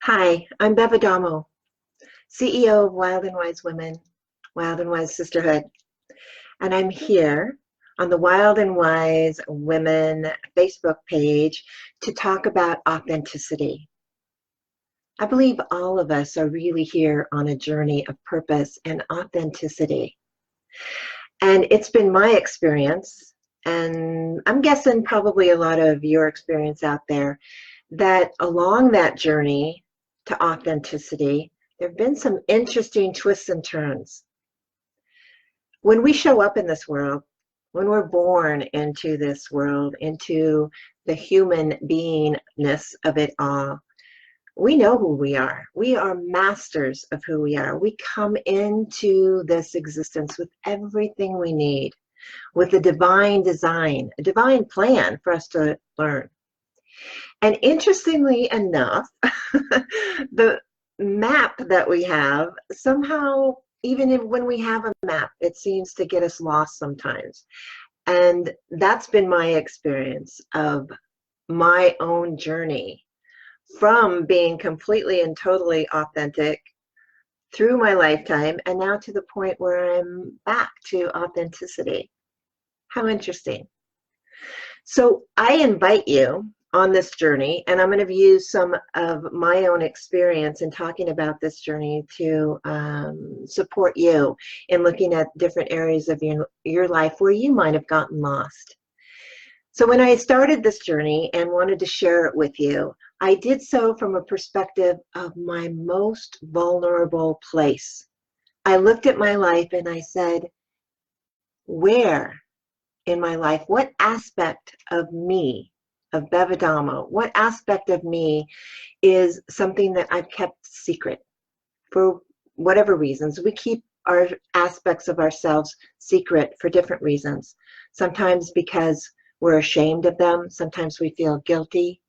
Hi, I'm Bev Adamo, CEO of Wild and Wise Women, Wild and Wise Sisterhood, and I'm here on the Wild and Wise Women Facebook page to talk about authenticity. I believe all of us are really here on a journey of purpose and authenticity. And it's been my experience, and I'm guessing probably a lot of your experience out there, that along that journey to authenticity, there have been some interesting twists and turns. When we show up in this world, when we're born into this world, into the human beingness of it all, we know who we are. We are masters of who we are. We come into this existence with everything we need, with a divine design, a divine plan for us to learn. And interestingly enough, the map that we have somehow, when we have a map, it seems to get us lost sometimes. And that's been my experience of my own journey from being completely and totally authentic through my lifetime and now to the point where I'm back to authenticity. How interesting. So I invite you on this journey, and I'm going to use some of my own experience in talking about this journey to support you in looking at different areas of your life where you might have gotten lost. So when I started this journey and wanted to share it with you, I did so from a perspective of my most vulnerable place. I looked at my life and I said, where in my life, what aspect of me, of Bev Adamo, what aspect of me is something that I've kept secret for whatever reasons? We keep our aspects of ourselves secret for different reasons. Sometimes because we're ashamed of them. Sometimes we feel guilty.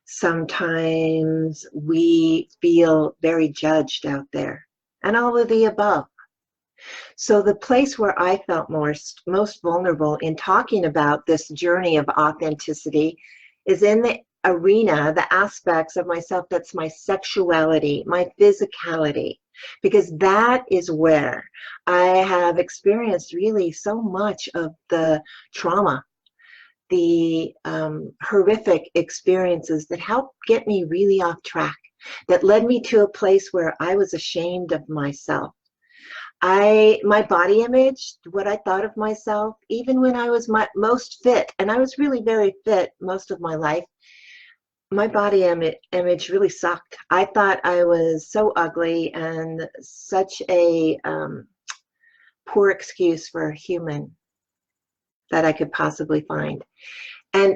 Sometimes we feel very judged out there, and all of the above. So the place where I felt most vulnerable in talking about this journey of authenticity is in the arena, the aspects of myself that's my sexuality, my physicality, because that is where I have experienced really so much of the trauma, the horrific experiences that helped get me really off track, that led me to a place where I was ashamed of myself. My body image, what I thought of myself, even when I was my most fit, and I was really very fit most of my life, my body image really sucked. I thought I was so ugly and such a poor excuse for a human that I could possibly find. And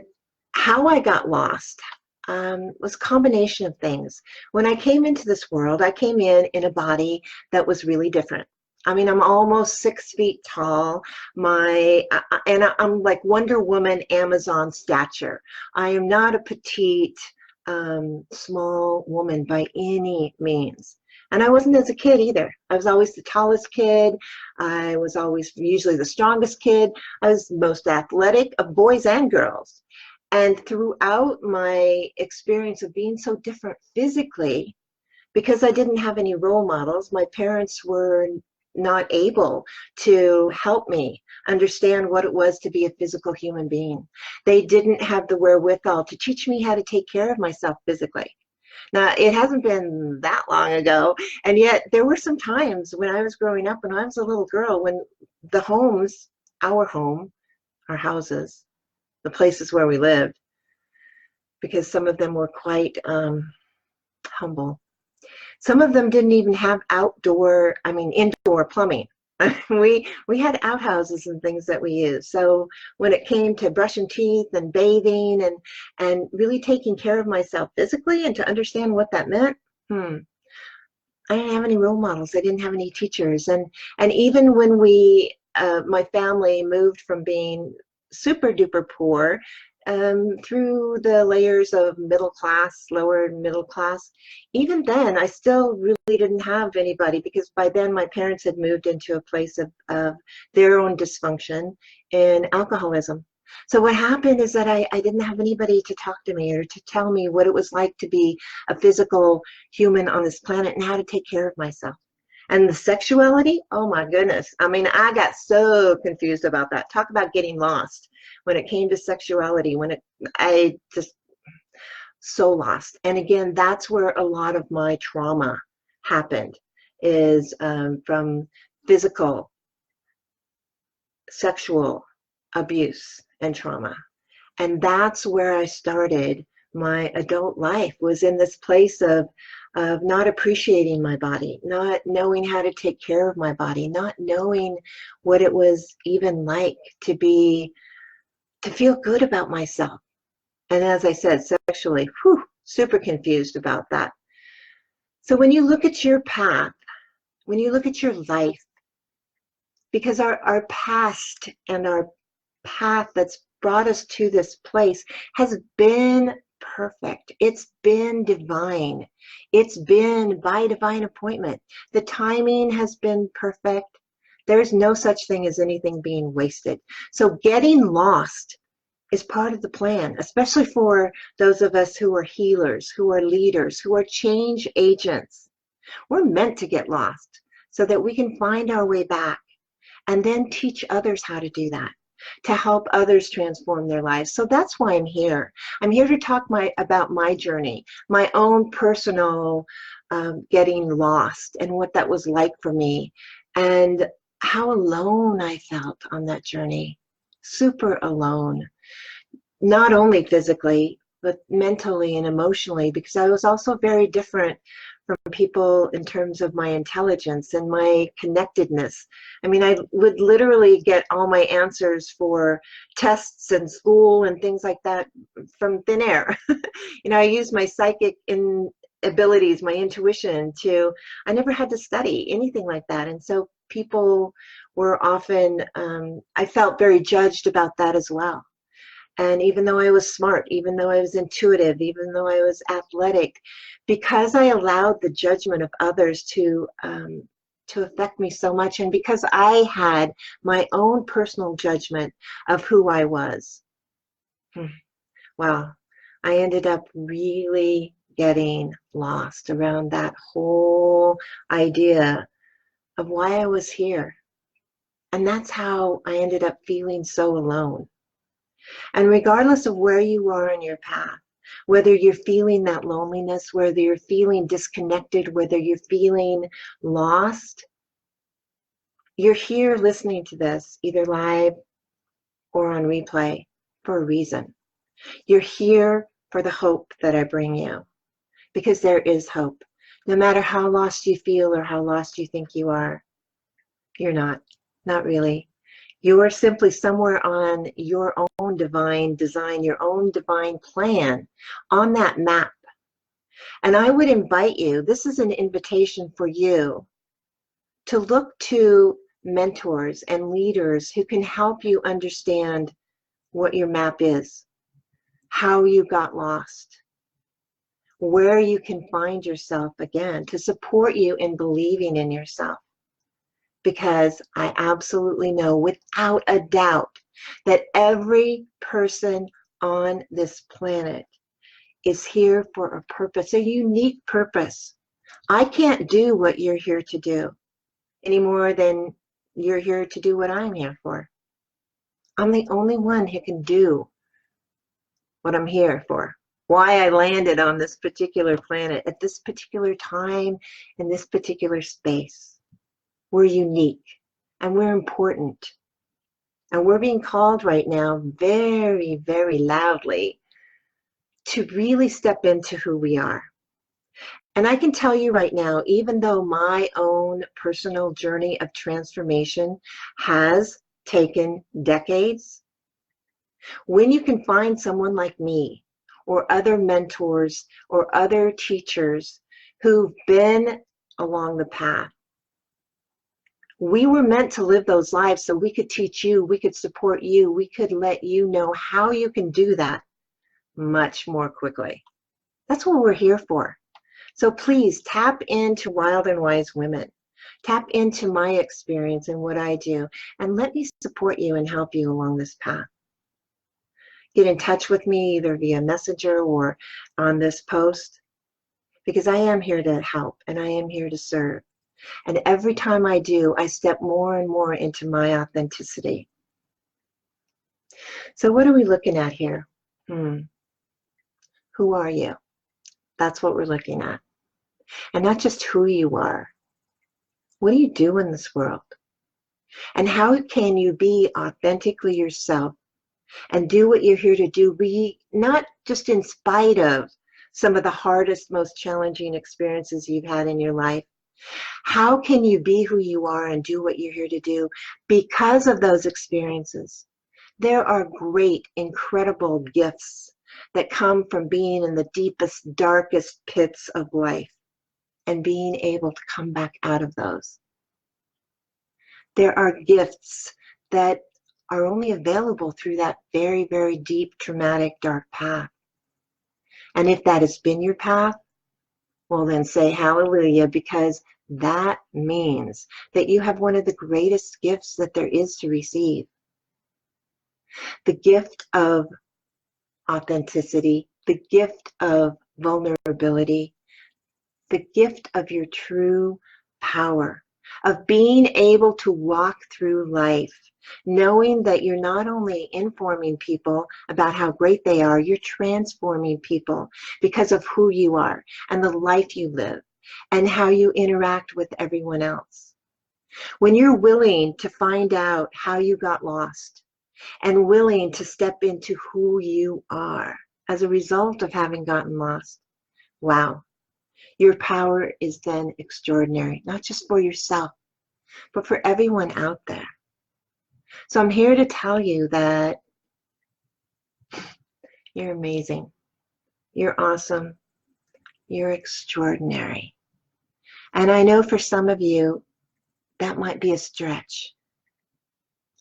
how I got lost was a combination of things. When I came into this world, I came in a body that was really different. I mean, I'm almost 6 feet tall. I'm like Wonder Woman, Amazon stature. I am not a petite, small woman by any means. And I wasn't as a kid either. I was always the tallest kid. I was always usually the strongest kid. I was the most athletic of boys and girls. And throughout my experience of being so different physically, because I didn't have any role models, my parents were not able to help me understand what it was to be a physical human being. They didn't have the wherewithal to teach me how to take care of myself physically. Now, it hasn't been that long ago, and yet there were some times when I was growing up, when I was a little girl, when the homes, our home, our houses, the places where we lived, because some of them were quite humble. Some of them didn't even have indoor plumbing. We had outhouses and things that we used. So when it came to brushing teeth and bathing and really taking care of myself physically and to understand what that meant, I didn't have any role models. I didn't have any teachers. And even when my family moved from being super duper poor through the layers of middle class, lower middle class, even then I still really didn't have anybody, because by then my parents had moved into a place of their own dysfunction in alcoholism. So what happened is that I didn't have anybody to talk to me or to tell me what it was like to be a physical human on this planet and how to take care of myself. And the sexuality, oh my goodness. I mean, I got so confused about that. Talk about getting lost when it came to sexuality, I just so lost. And again, that's where a lot of my trauma happened, is from physical, sexual abuse and trauma. And that's where I started my adult life, was in this place of not appreciating my body, not knowing how to take care of my body, not knowing what it was even like to feel good about myself. And as I said, sexually, whew, super confused about that. So when you look at your path, when you look at your life, because our past and our path that's brought us to this place has been perfect. It's been divine. It's been by divine appointment. The timing has been perfect. There's no such thing as anything being wasted. So getting lost is part of the plan, especially for those of us who are healers, who are leaders, who are change agents. We're meant to get lost so that we can find our way back and then teach others how to do that, to help others transform their lives. So that's why I'm here. I'm here to talk about my journey, my own personal getting lost and what that was like for me, and how alone I felt on that journey. Super alone. Not only physically, but mentally and emotionally, because I was also very different from people in terms of my intelligence and my connectedness. I mean, I would literally get all my answers for tests and school and things like that from thin air. I used my psychic abilities, my intuition I never had to study anything like that. And so people were often, I felt very judged about that as well. And even though I was smart, even though I was intuitive, even though I was athletic, because I allowed the judgment of others to affect me so much, and because I had my own personal judgment of who I was, well, I ended up really getting lost around that whole idea of why I was here. And that's how I ended up feeling so alone. And regardless of where you are in your path, whether you're feeling that loneliness, whether you're feeling disconnected, whether you're feeling lost, you're here listening to this, either live or on replay, for a reason. You're here for the hope that I bring you, because there is hope. No matter how lost you feel or how lost you think you are, you're not really. You are simply somewhere on your own divine design, your own divine plan on that map. And I would invite you, this is an invitation for you to look to mentors and leaders who can help you understand what your map is, how you got lost, where you can find yourself again, to support you in believing in yourself. Because I absolutely know without a doubt that every person on this planet is here for a purpose, a unique purpose. I can't do what you're here to do any more than you're here to do what I'm here for. I'm the only one who can do what I'm here for. Why I landed on this particular planet at this particular time in this particular space. We're unique and we're important. And we're being called right now very, very loudly to really step into who we are. And I can tell you right now, even though my own personal journey of transformation has taken decades, when you can find someone like me or other mentors or other teachers who've been along the path, we were meant to live those lives so we could teach you, we could support you, we could let you know how you can do that much more quickly. That's what we're here for. So please tap into Wild and Wise Women. Tap into my experience and what I do, and let me support you and help you along this path. get in touch with me either via messenger or on this post, because I am here to help and I am here to serve. And every time I do, I step more and more into my authenticity. So what are we looking at here? Who are you? That's what we're looking at. And not just who you are. What do you do in this world? And how can you be authentically yourself and do what you're here to do, be not just in spite of some of the hardest, most challenging experiences you've had in your life. How can you be who you are and do what you're here to do because of those experiences? There are great, incredible gifts that come from being in the deepest, darkest pits of life and being able to come back out of those. There are gifts that are only available through that very, very deep, traumatic, dark path. And if that has been your path, well, then say hallelujah, because that means that you have one of the greatest gifts that there is to receive. The gift of authenticity, the gift of vulnerability, the gift of your true power, of being able to walk through life, knowing that you're not only informing people about how great they are, you're transforming people because of who you are and the life you live and how you interact with everyone else. When you're willing to find out how you got lost and willing to step into who you are as a result of having gotten lost, wow, your power is then extraordinary, not just for yourself, but for everyone out there. So I'm here to tell you that you're amazing, you're awesome, you're extraordinary. And I know for some of you, that might be a stretch.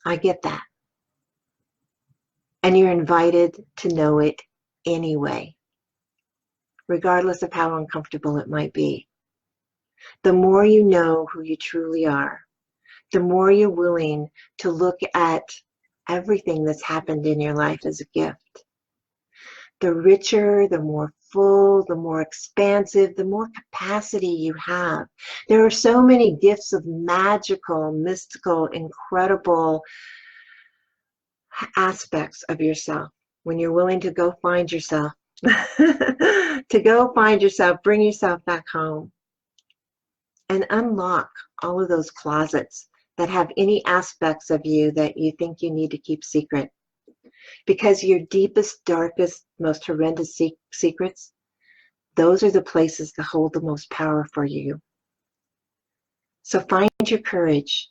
I get that. And you're invited to know it anyway, regardless of how uncomfortable it might be. The more you know who you truly are, the more you're willing to look at everything that's happened in your life as a gift. The richer, the more full, the more expansive, the more capacity you have. There are so many gifts of magical, mystical, incredible aspects of yourself when you're willing to go find yourself. To go find yourself, bring yourself back home and unlock all of those closets that have any aspects of you that you think you need to keep secret. Because your deepest, darkest, most horrendous secrets, those are the places that hold the most power for you. So find your courage,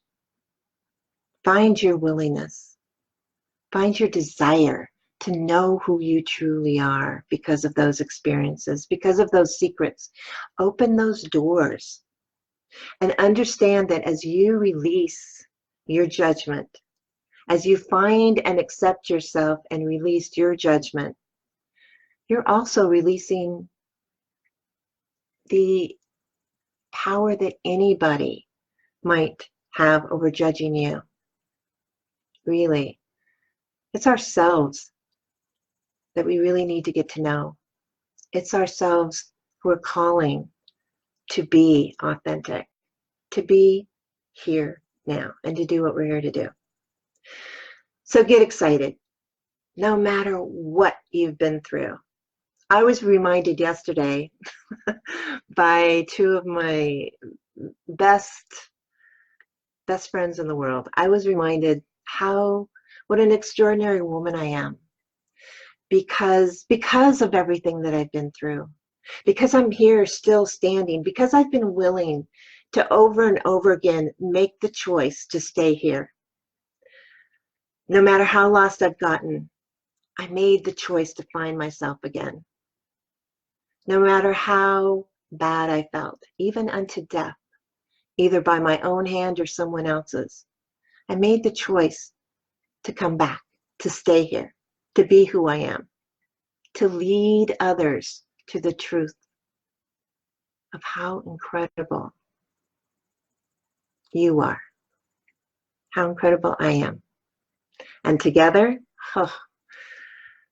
find your willingness, find your desire to know who you truly are because of those experiences, because of those secrets. Open those doors and understand that as you release your judgment, as you find and accept yourself and release your judgment, you're also releasing the power that anybody might have over judging you. Really. It's ourselves that we really need to get to know. It's ourselves who are calling to be authentic, to be here now, and to do what we're here to do. So get excited, no matter what you've been through. I was reminded yesterday by two of my best friends in the world. I was reminded what an extraordinary woman I am because of everything that I've been through, because I'm here still standing, because I've been willing to over and over again make the choice to stay here. No matter how lost I've gotten, I made the choice to find myself again. No matter how bad I felt, even unto death, either by my own hand or someone else's, I made the choice to come back, to stay here, to be who I am, to lead others to the truth of how incredible you are, how incredible I am. And together,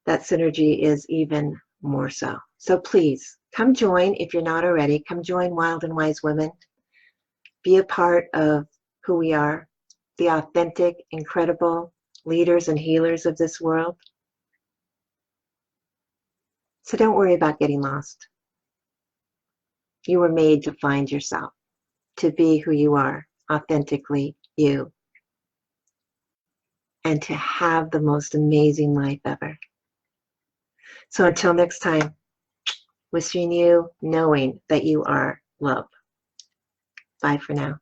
that synergy is even more so. So please come join, if you're not already, come join Wild and Wise Women. Be a part of who we are, the authentic, incredible leaders and healers of this world. So don't worry about getting lost. You were made to find yourself, to be who you are, authentically you, and to have the most amazing life ever. So until next time, wishing you knowing that you are love. Bye for now.